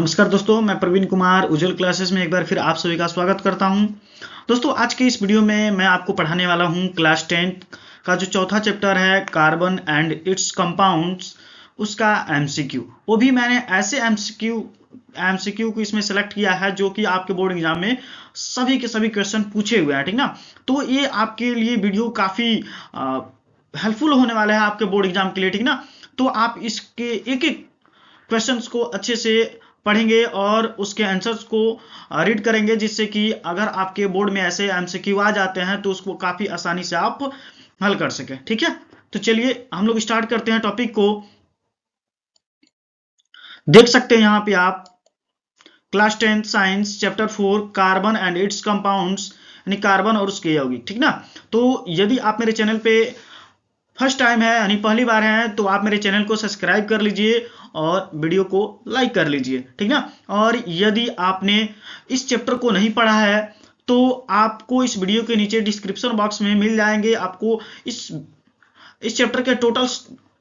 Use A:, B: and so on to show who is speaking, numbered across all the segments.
A: नमस्कार दोस्तों, मैं प्रवीण कुमार उज्जवल क्लासेस में एक बार फिर आप सभी का स्वागत करता हूं। दोस्तों, आज के इस वीडियो में मैं आपको पढ़ाने वाला हूं क्लास 10 का जो चौथा चैप्टर है कार्बन एंड इट्स कंपाउंड्स, उसका एमसीक्यू। वो भी मैंने ऐसे एमसीक्यू को इसमें सेलेक्ट किया है जो कि आपके बोर्ड एग्जाम में सभी के सभी क्वेश्चन पूछे हुए हैं, ठीक ना। तो ये आपके लिए वीडियो काफी हेल्पफुल होने वाला है आपके बोर्ड एग्जाम के लिए, ठीक ना। तो आप इसके एक एक क्वेश्चंस को अच्छे से पढ़ेंगे और उसके आंसर्स को रीड करेंगे, जिससे कि अगर आपके बोर्ड में ऐसे एमसीक्यू आ जाते हैं तो उसको काफी आसानी से आप हल कर सकें, ठीक है। तो चलिए हम लोग स्टार्ट करते हैं टॉपिक को। देख सकते हैं यहाँ पे आप class 10 science chapter 4 carbon and it's compounds, यानी कार्बन और उसके यौगिक, ठीक ना। तो यदि आप मेरे चैनल पे फर्स्ट टाइम है यानी पहली बार है तो आप मेरे चैनल को सब्सक्राइब कर लीजिए और वीडियो को लाइक कर लीजिए, ठीक ना। और यदि आपने इस चैप्टर को नहीं पढ़ा है तो आपको इस वीडियो के नीचे डिस्क्रिप्शन बॉक्स में मिल जाएंगे, आपको इस चैप्टर के टोटल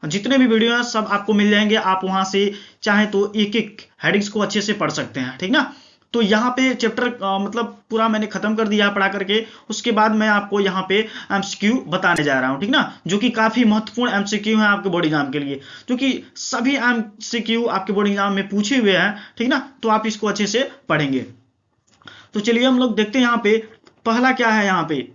A: जितने भी वीडियो हैं सब आपको मिल जाएंगे। आप वहां से चाहे तो एक एक हेडिंग्स को अच्छे से पढ़ सकते हैं, ठीक ना। तो यहाँ पे चैप्टर मतलब पूरा मैंने खत्म कर दिया पढ़ा करके। उसके बाद मैं आपको यहाँ पे एमसीक्यू बताने जा रहा हूँ, ठीक ना, जो कि काफी महत्वपूर्ण एमसीक्यू है आपके बोर्ड एग्जाम के लिए, जो कि सभी एमसीक्यू आपके बोर्ड एग्जाम में पूछे हुए हैं, ठीक ना। तो आप इसको अच्छे से पढ़ेंगे। तो चलिए हम लोग देखते हैं यहाँ पे पहला क्या है। यहाँ पे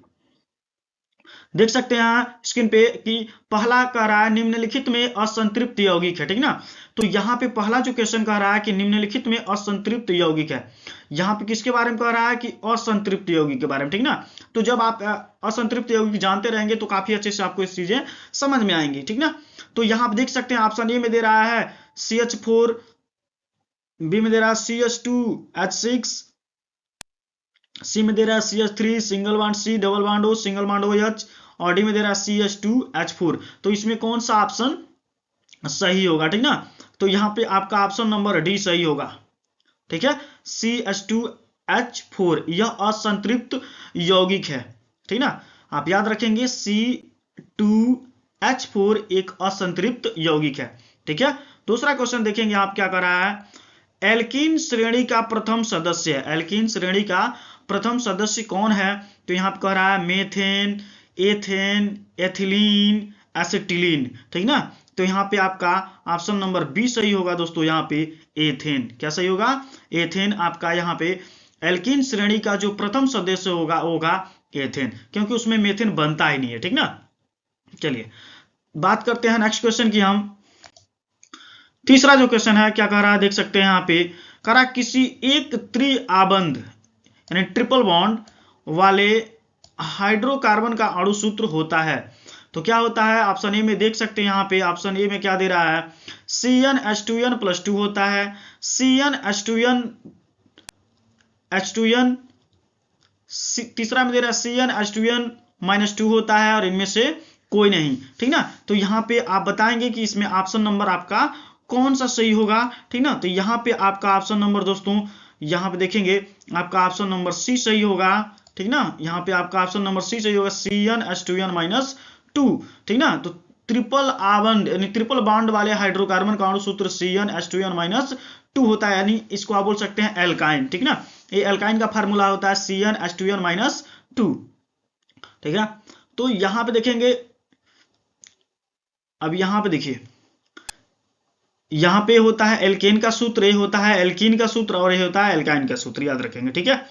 A: देख सकते हैं यहाँ स्क्रीन पे कि पहला कह रहा है निम्नलिखित में असंतृप्त यौगिक है, ठीक ना। तो यहाँ पे पहला जो क्वेश्चन कह रहा है कि निम्नलिखित में असंतृप्त यौगिक है, यहाँ पे किसके बारे में कह रहा है कि असंतृप्त यौगिक के बारे में, ठीक ना। तो जब आप असंतृप्त यौगिक जानते रहेंगे तो काफी अच्छे से आपको इस चीजें समझ में आएंगी, ठीक ना। तो यहाँ आप देख सकते हैं ऑप्शन ए में दे रहा है CH4, बी में दे रहा है CH2H6, सी में दे रहा है CH3 single bond C double bond O single bond OH, और डी में दे रहा है CH2H4। तो इसमें कौन सा ऑप्शन सही होगा, ठीक ना। तो यहाँ पे आपका ऑप्शन नंबर डी सही होगा, ठीक है। CH2H4 यह असंतृप्त यौगिक है, ठीक ना। आप याद रखेंगे C2H4 एक असंतृप्त यौगिक है, ठीक है। दूसरा क्वेश्चन देखेंगे आप क्या कर रहा है। एल्कीन श्रेणी का प्रथम सदस्य है, एल्कीन श्रेणी का प्रथम सदस्य कौन है। तो यहाँ पे कह रहा है मेथेन, एथेन, एथिलीन, एसिटिलीन, ठीक ना। तो यहाँ पे आपका ऑप्शन नंबर बी सही होगा दोस्तों। यहाँ पे एथेन, क्या सही होगा, एथेन आपका यहाँ पे एल्कीन श्रेणी का जो प्रथम सदस्य होगा एथेन, क्योंकि उसमें मेथेन बनता ही नहीं है, ठीक ना। चलिए बात करते हैं नेक्स्ट क्वेश्चन की। हम तीसरा जो क्वेश्चन है क्या कह रहा है, देख सकते हैं यहाँ पे कह रहा किसी एक त्रिआबंध यानी ट्रिपल बॉन्ड वाले हाइड्रोकार्बन का अणु सूत्र होता है। तो क्या होता है, ऑप्शन ए में देख सकते हैं यहाँ पे ऑप्शन ए में क्या दे रहा है CnH2n+2 होता है, CnH2n, तीसरा में दे रहा है CnH2n-2 होता है, और इनमें से कोई नहीं, ठीक ना। तो यहाँ पे आप बताएंगे कि इसमें ऑप्शन नंबर आपका कौन सा सही होगा, ठीक ना। तो यहाँ पे आपका ऑप्शन नंबर दोस्तों यहाँ पे देखेंगे आपका ऑप्शन नंबर सी सही होगा, ठीक ना। यहाँ पे आपका ऑप्शन नंबर सी सही होगा CnH2n-2, ठीक ना। तो ट्रिपल आबंध यानी ट्रिपल बॉन्ड वाले हाइड्रोकार्बन का अणु सूत्र CnH2n-2 होता है, यानी इसको आप बोल सकते हैं एल्काइन, ठीक ना। ये एल्काइन का फार्मूला होता है CnH2n-2, ठीक है। तो यहाँ पे देखेंगे, अब यहाँ पे देखिए यहाँ पे होता है एल्केन का सूत्र, ये होता है एल्कीन का सूत्र, और ये होता है एल्काइन का सूत्र, याद रखेंगे, ठीक है।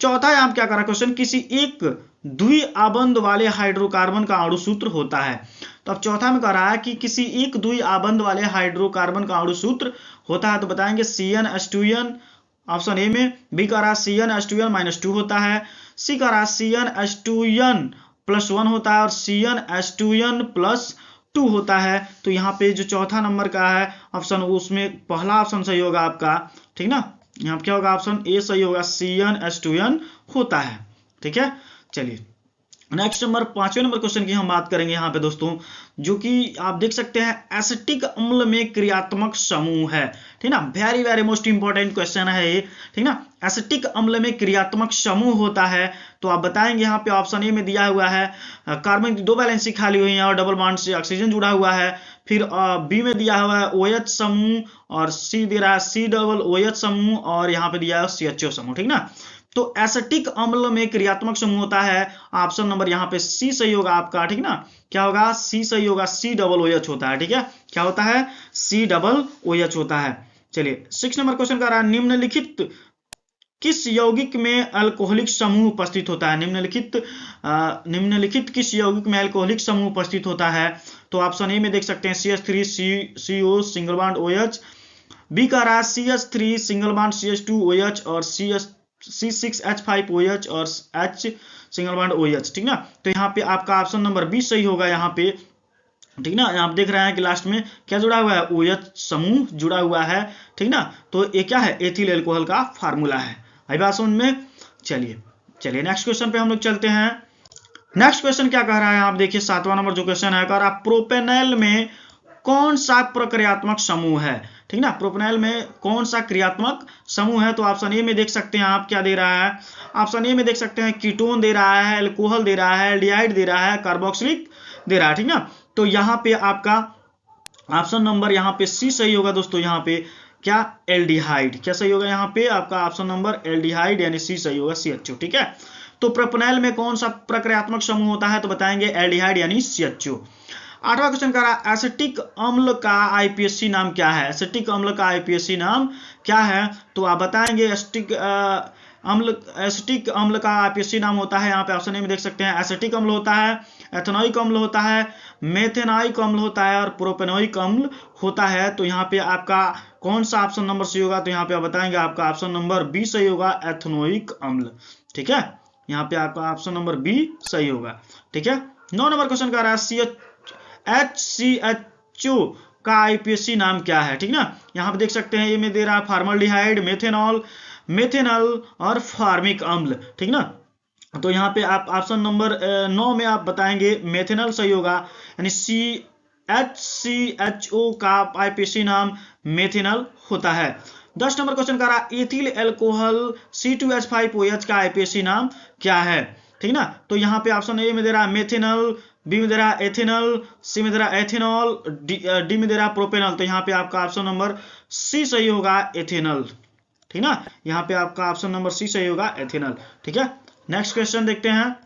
A: चौथा है आप क्या करा क्वेश्चन किसी एक द्विआबंध वाले हाइड्रोकार्बन का अणु सूत्र होता है। तो अब चौथा में कह रहा है कि किसी एक द्विआबंध वाले हाइड्रोकार्बन का अणु सूत्र होता है, तो बताएंगे CnH2n, ऑप्शन ए में। बी कह रहा है CnH2n-2 होता है, सी कह रहा है CnH2n+1 होता है, और CnH2n+2 होता है। तो यहाँ पे जो चौथा नंबर का है ऑप्शन, उसमें पहला ऑप्शन सही होगा आपका, ठीक ना। यहाँ पे क्या होगा, ऑप्शन ए सही होगा, CnH2n होता है, ठीक है। चलिए नेक्स्ट नंबर 5वें नंबर क्वेश्चन की हम बात करेंगे यहाँ पे दोस्तों, जो कि आप देख सकते हैं एसिटिक अम्ल में क्रियात्मक समूह है, ठीक ना। Very very most important question है ये, ठीक ना। एसिटिक अम्ल में क्रियात्मक समूह होता है, तो आप बताएंगे यहाँ पे ऑप्शन ए में दिया हुआ है कार्बन की 2 वैलेंसी खाली हुई है और डबल बॉन्ड से ऑक्सीजन जुड़ा हुआ है, फिर बी में दिया हुआ है OH समूह और सी दे रहा है C डबल OH समूह और यहाँ पे दिया है CHO समूह, ठीक ना। तो एसिटिक अम्ल में क्रियात्मक समूह होता है, ऑप्शन नंबर यहाँ पे सी सही होगा आपका, ठीक ना। क्या होगा? सी सही होगा, C डबल OH होता है, ठीक है। क्या होता है? C डबल OH होता है। चलिए 6 नंबर क्वेश्चन का रहा, निम्नलिखित किस यौगिक में अल्कोहलिक समूह उपस्थित होता है? निम्नलिखित किस यौगिक में अल्कोहलिक समूह उपस्थित होता है? तो ऑप्शन ए में देख सकते हैं CH3 CO single bond OH, बी का रहा CH3 single bond CH2 OH और C6H5 OH और H सिंगल बॉन्ड OH, ठीक ना। तो यहाँ पे आपका ऑप्शन नंबर बी सही होगा यहाँ पे, ठीक ना। आप देख रहे हैं कि लास्ट में क्या जुड़ा हुआ है? OH समूह जुड़ा हुआ है, ठीक ना। तो ये क्या है? एथिल एल्कोहल का फार्मूला है। आई बात समझ में? चलिए नेक्स्ट क्वेश्चन पे हम लोग चलते हैं। नेक्स्ट क्वेश्चन क्या कह रहा है? आप देखिए 7वां नंबर जो क्वेश्चन है, कह रहा प्रोपेनॉल में कौन सा प्रक्रियात्मक समूह है, ठीक ना। प्रोपेनॉल में कौन सा क्रियात्मक समूह है? तो ऑप्शन ए में देख सकते हैं आप, क्या दे रहा है? ऑप्शन ए में देख सकते हैं कीटोन दे रहा है, अल्कोहल दे रहा है, एल्डिहाइड दे रहा है, कार्बोक्सिलिक दे रहा है, ठीक ना। तो यहाँ पे आपका ऑप्शन नंबर यहाँ पे सी सही होगा दोस्तों। यहाँ पे क्या? एल्डिहाइड। क्या सही होगा यहाँ पे? आपका ऑप्शन नंबर एल्डिहाइड यानी सी सही होगा, CHO, ठीक है। तो प्रोपेनॉल में कौन सा प्रक्रियात्मक समूह होता है? तो बताएंगे एल्डिहाइड यानी CHO। 8वां क्वेश्चन का रहा, एसिटिक अम्ल का IPSC नाम क्या है? एसिटिक अम्ल का IPSC नाम क्या है? तो आप बताएंगे एसिटिक अम्ल का IPSC नाम होता है, यहाँ पे ऑप्शन ए में देख सकते हैं एसिटिक अम्ल होता है, एथेनोइक अम्ल होता है, मेथेनोइक अम्ल होता है और प्रोपेनोइक अम्ल होता है। तो यहाँ पे आपका कौन सा ऑप्शन नंबर सही होगा? तो यहाँ पे आप बताएंगे आपका ऑप्शन नंबर बी सही होगा, एथेनोइक अम्ल, ठीक है। यहाँ पे आपका ऑप्शन नंबर बी सही होगा, ठीक है। 9 नंबर क्वेश्चन का रहा है HCHO का IPSC नाम क्या है, ठीक ना। यहाँ पे देख सकते हैं ये में दे रहा है फॉर्मल्डिहाइड, मेथेनॉल और फार्मिक अम्ल, ठीक ना। तो यहाँ पे आप ऑप्शन नंबर 9 में आप बताएंगे मेथेनॉल सही होगा, यानी HCHO का IPSC नाम मेथेनॉल होता है। 10 नंबर क्वेश्चन का रहा, एथिल एल्कोहल C2H5OH का IPSC नाम क्या है, ठीक ना। तो यहाँ पे ऑप्शन ए में दे रहा है मेथेनॉल, बी में दे रहा है एथेनॉल, सी में दे रहा है एथेनॉल, डी में दे रहा है प्रोपेनॉल। तो यहाँ पे आपका ऑप्शन नंबर सी सही होगा, एथेनॉल, ठीक ना। यहाँ पे आपका ऑप्शन नंबर सी सही होगा, एथेनॉल, ठीक है। नेक्स्ट क्वेश्चन देखते हैं।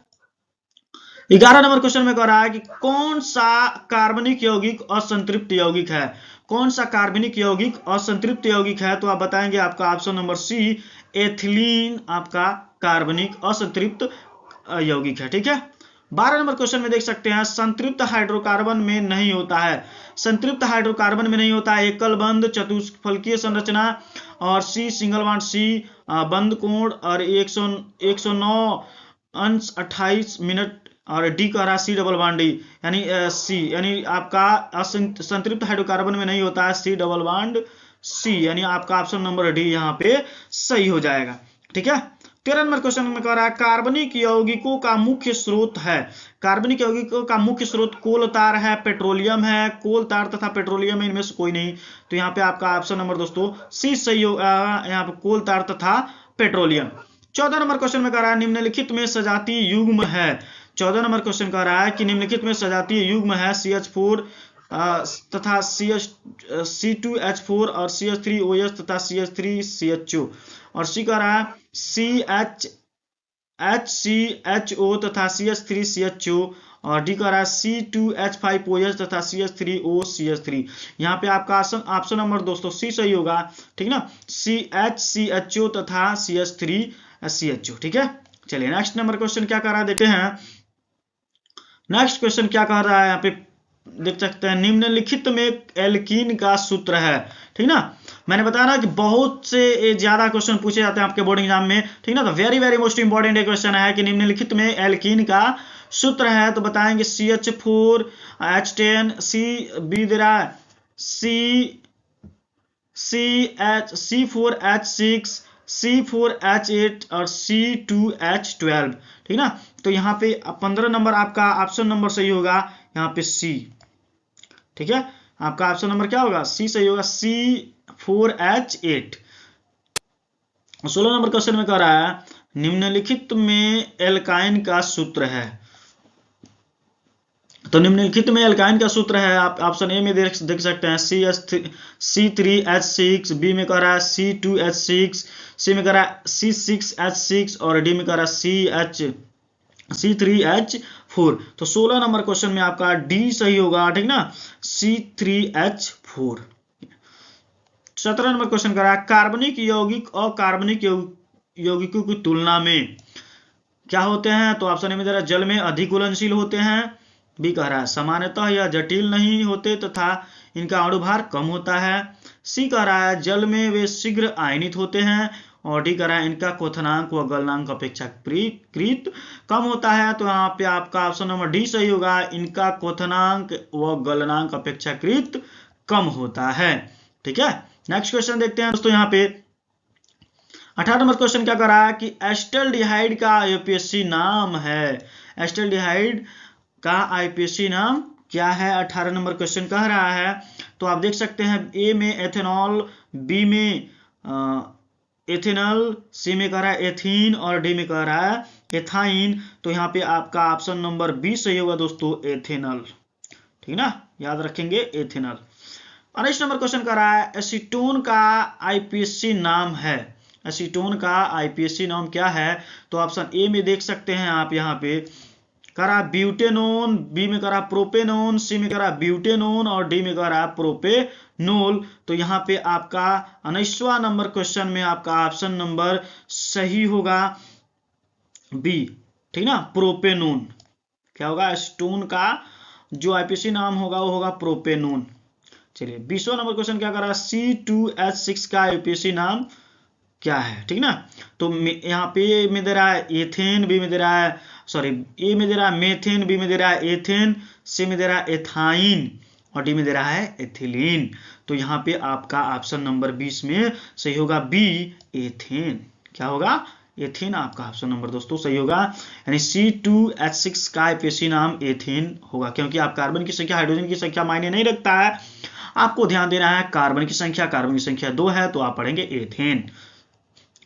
A: 11 नंबर क्वेश्चन में कह रहा है कि कौन सा कार्बनिक यौगिक असंतृप्त यौगिक है? कौन सा कार्बनिक यौगिक असंतृप्त यौगिक है? तो आप बताएंगे आपका ऑप्शन नंबर सी, एथिलीन आपका कार्बनिक असंतृप्त यौगिक है, ठीक है। 12 नंबर क्वेश्चन में देख सकते हैं संतृप्त हाइड्रोकार्बन में नहीं होता है। संतृप्त हाइड्रोकार्बन में नहीं होता है एकल बंध, चतुष्फलकीय संरचना और सी सिंगल बॉन्ड सी बंद कोण और 109 अंश 28 मिनट और डी का रहा सी डबल बॉन्ड डी, यानी सी, यानी आपका संतृप्त हाइड्रोकार्बन में नहीं होता है सी डबल बॉन्ड सी, यानी आपका ऑप्शन नंबर डी यहाँ पे सही हो जाएगा, ठीक है। 13 नंबर क्वेश्चन में कह रहा है कार्बनिक यौगिकों का मुख्य स्रोत है। कार्बनिक यौगिकों का मुख्य स्रोत कोल तार है, पेट्रोलियम है, कोल तार तथा पेट्रोलियम इनमें से कोई नहीं। तो यहाँ पे आपका ऑप्शन नंबर दोस्तों सी सही होगा, यहाँ पे कोल तार तथा पेट्रोलियम। 14 नंबर क्वेश्चन में कह रहा है निम्नलिखित में सजातीय युग्म है। 14 नंबर क्वेश्चन कह रहा है कि निम्नलिखित में सजातीय युग्म है CH4 तथा C2H4 और CH3OH तथा CH3CHO और सी कह रहा है HCHO तथा CH3CHO और डी कह रहा है C2H5OH तथा CH3OCH3। यहाँ पे आपका ऑप्शन नंबर दोस्तों सी सही होगा, ठीक ना, CHCHO तथा CH3CHO, ठीक है। चलिए नेक्स्ट नंबर क्वेश्चन क्या कर रहा है देखते हैं। नेक्स्ट क्वेश्चन क्या कह रहा है, यहाँ पे देख सकते हैं निम्नलिखित में एल्कीन का सूत्र है, ठीक ना। मैंने बताया ना कि बहुत से ज्यादा क्वेश्चन पूछे जाते हैं आपके बोर्ड एग्जाम में, ठीक ना। तो very very most important question है कि निम्नलिखित में एल्कीन का सूत्र है। तो बताएंगे CH4H10, सी बी दे रहा है C4H6, C4H8 और C2H12, ठीक ना। तो यहाँ पे 15 नंबर आपका ऑप्शन नंबर सही होगा, यहाँ पे सी, ठीक है। आपका ऑप्शन नंबर क्या होगा? सी सही होगा, C4H8। 16 नंबर क्वेश्चन में कह रहा है निम्नलिखित में एल्काइन का सूत्र है। तो निम्नलिखित में एल्काइन का सूत्र है, आप ऑप्शन ए में देख सकते हैं C3H6, बी में कह रहा है C2H6, सी में कह रहा है C6H6 और डी में कह रहा है C3H4। तो 16 नंबर क्वेश्चन में आपका डी सही होगा, ठीक ना, C3H4। 17 नंबर क्वेश्चन कह रहा है कार्बनिक यौगिक और कार्बनिक यौगिकों की तुलना में क्या होते हैं। तो ऑप्शन ए में जरा जल में अधिक घुलनशील होते हैं, बी कह रहा है सामान्यतः यह जटिल नहीं होते तथा इनका अणुभार कम होता है, सी कह रहा है जल में वे शीघ्र आयनित होते हैं, और डी कह रहा है इनका क्वथनांक व गलनांक अपेक्षाकृत कम होता है। तो यहाँ पे आपका ऑप्शन नंबर डी सही होगा, इनका क्वथनांक व गलनांक अपेक्षाकृत कम होता है, ठीक है। नेक्स्ट क्वेश्चन देखते हैं दोस्तों। यहाँ पे 18 नंबर क्वेश्चन क्या कर रहा है कि एस्टल्डिहाइड का आईयूपीएसी नाम है। एस्टल्डिहाइड का आईयूपीएसी नाम क्या है, 18 नंबर क्वेश्चन कह रहा है। तो आप देख सकते हैं ए में एथेनॉल, बी में एथेनॉल, सी में कह रहा है एथीन और डी में कह रहा है एथाइन। तो यहाँ पे आपका ऑप्शन नंबर बी सही होगा दोस्तों, एथेनॉल, ठीक ना, याद रखेंगे एथेनॉल। 19 नंबर क्वेश्चन कर रहा है एसीटोन का आईपीएसी नाम है। एसीटोन का आईपीएसी नाम क्या है। तो ऑप्शन ए में देख सकते हैं आप, यहाँ पे करा ब्यूटेनोन, बी में करा प्रोपेनोन, सी में करा ब्यूटेनोन और डी में करा प्रोपेनोल। तो यहाँ पे आपका 19वां नंबर क्वेश्चन में आपका ऑप्शन नंबर सही होगा बी, ठीक ना, प्रोपेनोन। क्या होगा, एसीटोन का जो आईपीएसी नाम होगा वो होगा प्रोपेनोन। चलिए 20वां नंबर क्वेश्चन क्या कर रहा है, C2H6 का आईपीएसी नाम क्या है, ठीक ना। तो यहाँ पे ए में दे रहा है एथेन, बी में दे रहा है ए में दे रहा है मेथेन, बी में दे रहा है एथेन, सी में दे रहा है एथाइन और डी में दे रहा है एथिलीन। तो यहाँ पे आपका ऑप्शन नंबर 20 में सही होगा बी, एथेन। क्या होगा, एथेन आपका ऑप्शन नंबर दोस्तों सही होगा, यानी C2H6 का आईपीएसी नाम एथेन होगा। क्योंकि आप कार्बन की संख्या हाइड्रोजन की संख्या मायने नहीं रखता है, आपको ध्यान देना है कार्बन की संख्या 2 है तो आप पढ़ेंगे एथेन।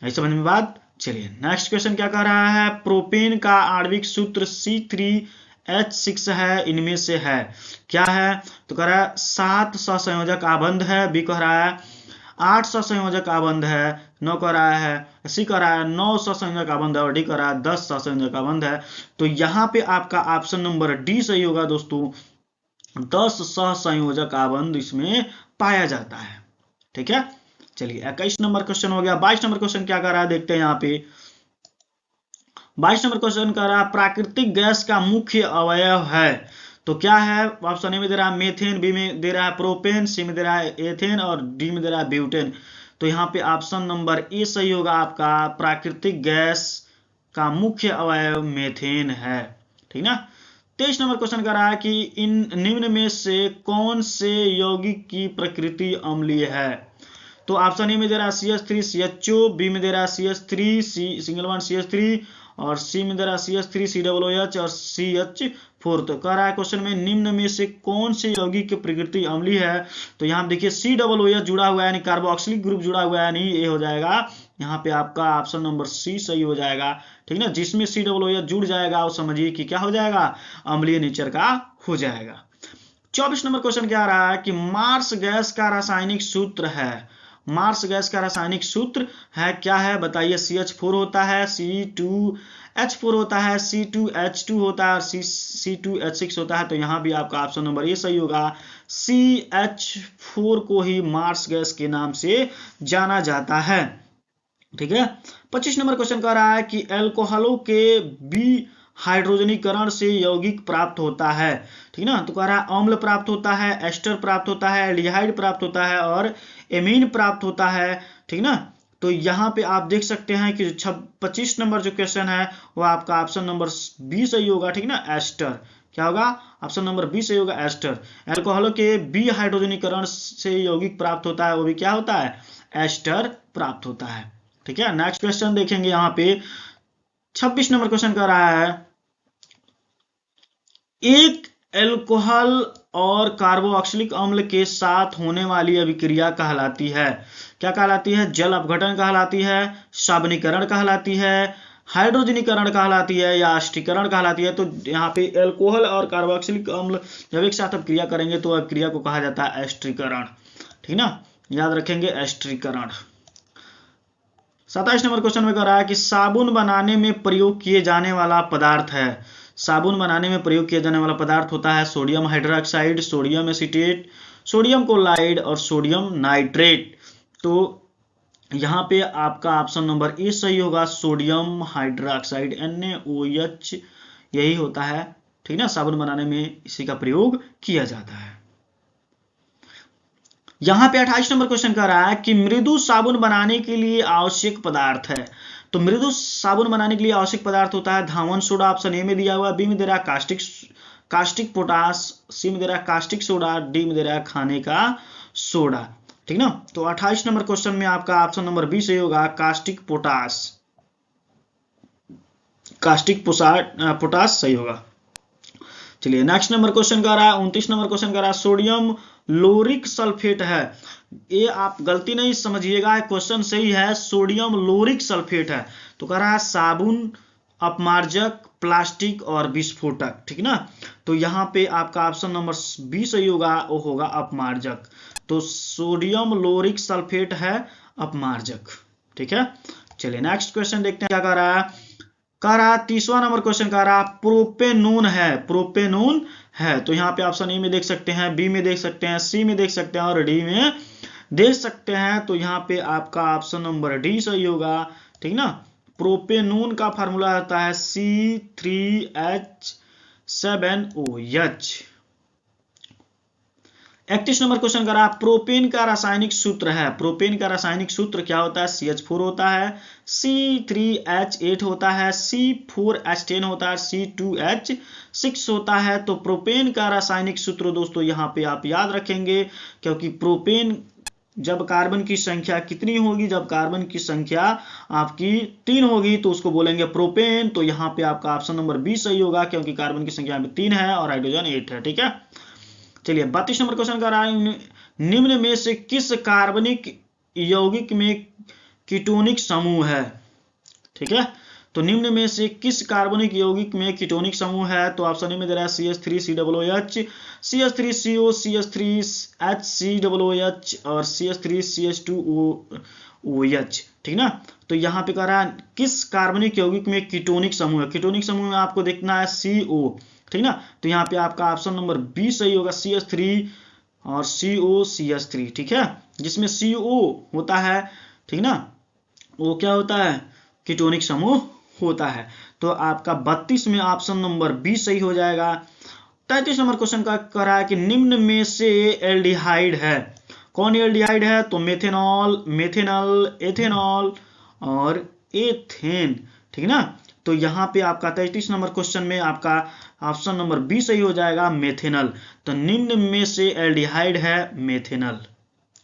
A: ऐसे समझ में बात। चलिए नेक्स्ट क्वेश्चन क्या कह रहा है, प्रोपेन का आणविक सूत्र C3H6 है, इनमें से है क्या है। तो कह रहा है 7 सहसंयोजक आबंध है, बी कह रहा है 8 सहसंयोजक आबंध है, 9 कह रहा है, सी कह रहा है 9 सहसंयोजक आबंध है और डी कह रहा है 10 सहसंयोजक आबंध है। तो यहाँ पे आपका ऑप्शन नंबर डी सही होगा दोस्तों, 10 सहसंयोजक आबंध इसमें पाया जाता है, ठीक है। चलिए 21 नंबर क्वेश्चन हो गया। 22 नंबर क्वेश्चन क्या कर रहा है देखते हैं यहाँ पे। 22 नंबर क्वेश्चन कर रहा है प्राकृतिक गैस का मुख्य अवयव है। तो क्या है, ऑप्शन ए में दे रहा है मेथेन, बी में दे रहा है प्रोपेन, सी में दे रहा है एथेन और डी में दे रहा है ब्यूटेन। तो यहाँ पे ऑप्शन नंबर ए सही होगा आपका, प्राकृतिक गैस का मुख्य अवयव मेथेन है, ठीक ना। 23 नंबर क्वेश्चन कर रहा है कि इन निम्न में से कौन से यौगिक की प्रकृति अम्लीय है। तो ऑप्शन ए में दे रहा है CH3CHO, बी में दे रहा है CH3 सिंगल बॉन्ड CH3 और सी में दे रहा है CH3 COOH और CH4। तो कह रहा है क्वेश्चन में निम्न में से कौन से यौगिक की प्रकृति अम्लीय है। तो यहाँ देखिए COOH जुड़ा हुआ है, यानी कार्बोक्सिलिक ग्रुप जुड़ा हुआ है, नहीं ये हो जाएगा यहाँ पे आपका ऑप्शन नंबर सी सही हो जाएगा, ठीक ना। जिसमें COOH जुड़ जाएगा वो समझिए कि क्या हो जाएगा, अम्लीय नेचर का हो जाएगा। 24 नंबर क्वेश्चन क्या आ रहा है कि मार्स गैस का रासायनिक सूत्र है। मार्स गैस का रासायनिक सूत्र है क्या है, बताइए। CH4 होता है, C2H4 होता है, C2H2 होता है और C2H6 होता है। तो यहाँ भी आपका ऑप्शन नंबर ये सही होगा, CH4 को ही मार्स गैस के नाम से जाना जाता है, ठीक है। 25 नंबर क्वेश्चन कह रहा है कि एल्कोहलों के बी हाइड्रोजनीकरण से यौगिक प्राप्त होता है, ठीक ना। तो कह रहा है अम्ल प्राप्त होता है, एस्टर प्राप्त होता है, एल्डिहाइड प्राप्त होता है और एमीन प्राप्त होता है, ठीक ना। तो यहाँ पे आप देख सकते हैं कि 25 नंबर जो क्वेश्चन है वो आपका ऑप्शन नंबर बी सही होगा, ठीक ना, एस्टर। क्या होगा, ऑप्शन नंबर बी सही होगा, एस्टर। एल्कोहलों के बी हाइड्रोजनीकरण से यौगिक प्राप्त होता है, वो भी क्या होता है, एस्टर प्राप्त होता है, ठीक है। नेक्स्ट क्वेश्चन देखेंगे यहाँ पे 26 नंबर क्वेश्चन कर रहा है एक एल्कोहल और कार्बोक्सिलिक अम्ल के साथ होने वाली अभिक्रिया कहलाती है, क्या कहलाती है, जल अपघटन कहलाती है, साबनीकरण कहलाती है, हाइड्रोजनीकरण कहलाती है या अस्टीकरण कहलाती है। तो यहाँ पे एल्कोहल और कार्बोक्सिलिक अम्ल जब एक साथ अब क्रिया करेंगे तो अब क्रिया को कहा जाता है एस्ट्रीकरण, ठीक ना, याद रखेंगे एस्ट्रीकरण। 27 नंबर क्वेश्चन में कह रहा है कि साबुन बनाने में प्रयोग किए जाने वाला पदार्थ है। साबुन बनाने में प्रयोग किया जाने वाला पदार्थ होता है sodium hydroxide, sodium acetate, sodium chloride और सोडियम नाइट्रेट। तो यहाँ पे आपका ऑप्शन नंबर ए सही होगा, सोडियम हाइड्रोक्साइड NaOH यही होता है, ठीक ना। साबुन बनाने में इसी का प्रयोग किया जाता है। यहाँ पे 28 नंबर क्वेश्चन कह रहा है कि मृदु साबुन बनाने के लिए आवश्यक पदार्थ है। तो मृदु साबुन बनाने के लिए आवश्यक पदार्थ होता है धावन सोडा, ऑप्शन ए में दिया हुआ, बी में दे रहा है कास्टिक पोटास, सी में दे रहा है कास्टिक सोडा, डी में दे रहा है खाने का सोडा, ठीक ना। तो 28 नंबर क्वेश्चन में आपका ऑप्शन नंबर बी सही होगा, कास्टिक पोटास, कास्टिक पोटास सही होगा। चलिए नेक्स्ट नंबर क्वेश्चन कर रहा है 29 नंबर क्वेश्चन कर रहा है सोडियम लोरिक सल्फेट है। ये आप गलती नहीं समझिएगा, क्वेश्चन सही है, सोडियम लोरिक सल्फेट है। तो कह रहा है साबुन, अपमार्जक, प्लास्टिक और विस्फोटक, ठीक ना। तो यहाँ पे आपका ऑप्शन नंबर बी सही होगा, वो होगा अपमार्जक। तो सोडियम लोरिक सल्फेट है अपमार्जक, ठीक है। चलिए नेक्स्ट क्वेश्चन देखते हैं क्या कह रहा है। कह रहा 30वां नंबर क्वेश्चन कह रहा प्रोपेनून है, प्रोपेनून है। तो यहाँ पे ऑप्शन ए में देख सकते हैं, बी में देख सकते हैं, सी में देख सकते हैं और डी में देख सकते हैं। तो यहाँ पे आपका ऑप्शन नंबर डी सही होगा, ठीक ना। प्रोपेनून का फार्मूला होता है C3H7OH। 31 नंबर क्वेश्चन करा प्रोपेन का रासायनिक सूत्र है। प्रोपेन का रासायनिक सूत्र क्या होता है, CH4 होता है, C3H8 होता है, C4H10 होता है, C2H6 होता है। तो प्रोपेन का रासायनिक सूत्र दोस्तों यहाँ पे आप याद रखेंगे, क्योंकि प्रोपेन जब कार्बन की संख्या कितनी होगी, जब कार्बन की संख्या आपकी 3 होगी तो उसको बोलेंगे प्रोपेन। तो यहाँ पे आपका ऑप्शन नंबर बी सही होगा, क्योंकि कार्बन की संख्या 3 है और हाइड्रोजन 8 है, ठीक है। चलिए 32 नंबर क्वेश्चन का रहा है निम्न में से किस कार्बनिक यौगिक में कीटोनिक समूह है, ठीक है। तो निम्न में से किस कार्बनिक यौगिक में कीटोनिक समूह है। तो ऑप्शन ए में दे रहा है CH3COOH, CH3CO, CH3HCOOH और CH3CH2OH, ठीक ना। तो यहाँ पे कह रहा है किस कार्बनिक यौगिक में कीटोनिक समूह है। कीटोनिक समूह में आपको देखना है CO, ठीक ना। तो यहाँ पे आपका ऑप्शन नंबर बी सही होगा, CH3 और COCH3, ठीक है। जिसमें CO होता है, ठीक ना, वो क्या होता है, कीटोनिक समूह होता है। तो आपका 32 में ऑप्शन नंबर बी सही हो जाएगा। 33 नंबर क्वेश्चन का कह रहा है कि निम्न में से एल्डिहाइड है। कौन एल्डिहाइड है। तो मेथेनॉल, मेथेनल, एथेनॉल और एथेन, ठीक ना। तो यहाँ पे आपका 33 नंबर क्वेश्चन में आपका ऑप्शन नंबर बी सही हो जाएगा, मेथेनल। तो निम्न में से एल्डिहाइड है मेथेनल,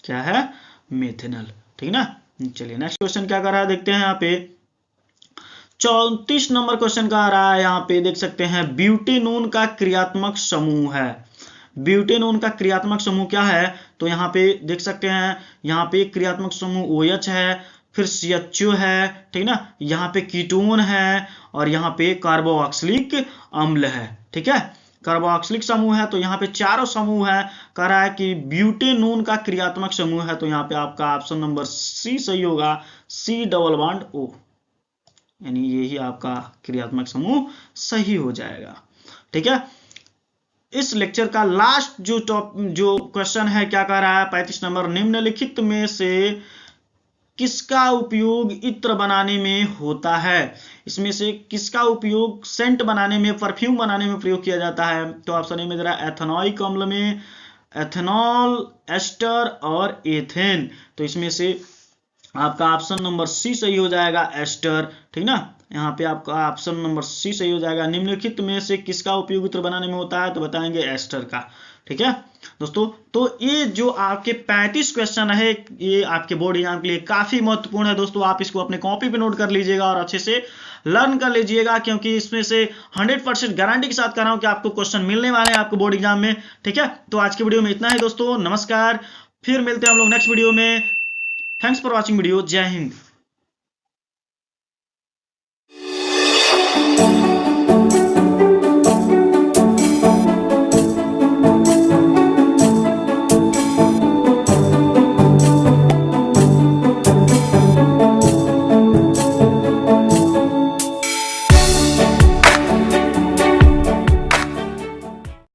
A: क्या है, मेथेनल, ठीक ना। चलिए नेक्स्ट क्वेश्चन क्या कर रहा है देखते हैं। यहाँ पे 34 नंबर क्वेश्चन का आ रहा है, यहाँ पे देख सकते हैं ब्यूटेनोन का क्रियात्मक समूह है। ब्यूटेनोन का क्रियात्मक समूह क्या है। तो यहाँ पे देख सकते हैं, यहाँ पे क्रियात्मक समूह OH है, फिर CHO है, ठीक ना। यहाँ पे कीटोन है और यहाँ पे कार्बोक्सिलिक अम्ल है, ठीक है। कार्बोक्सिलिक समूह है, तो यहाँ पे चारों समूह है। कह रहा है कि ब्यूटेनोन का क्रियात्मक समूह है। तो यहाँ पे आपका ऑप्शन नंबर सी सही होगा, C+O, यानी यही आपका क्रियात्मक समूह सही हो जाएगा, ठीक है। इस लेक्चर का लास्ट जो क्वेश्चन है क्या कह रहा है 35 नंबर, निम्नलिखित में से किसका उपयोग इत्र बनाने में होता है। इसमें से किसका उपयोग सेंट बनाने में, परफ्यूम बनाने में प्रयोग किया जाता है। तो ऑप्शन ए में जरा एथेनॉइक अम्ल में एथेनॉल, एस्टर और एथेन। तो इसमें से आपका ऑप्शन नंबर सी सही हो जाएगा, एस्टर, ठीक ना। यहाँ पे आपका ऑप्शन नंबर सी सही हो जाएगा। निम्नलिखित में से किसका उपयोग इत्र बनाने में होता है। तो बताएंगे एस्टर का, ठीक है दोस्तों। तो ये जो आपके 35 क्वेश्चन है, ये आपके बोर्ड एग्जाम के लिए काफी महत्वपूर्ण है दोस्तों। आप इसको अपने कॉपी पे नोट कर लीजिएगा और अच्छे से लर्न कर लीजिएगा, क्योंकि इसमें से 100% गारंटी के साथ कह रहा हूं कि आपको क्वेश्चन मिलने वाले हैं आपको बोर्ड एग्जाम में, ठीक है। तो आज की वीडियो में इतना ही दोस्तों, नमस्कार, फिर मिलते हैं हम लोग नेक्स्ट वीडियो में। थैंक्स फॉर वॉचिंग वीडियो, जय हिंद।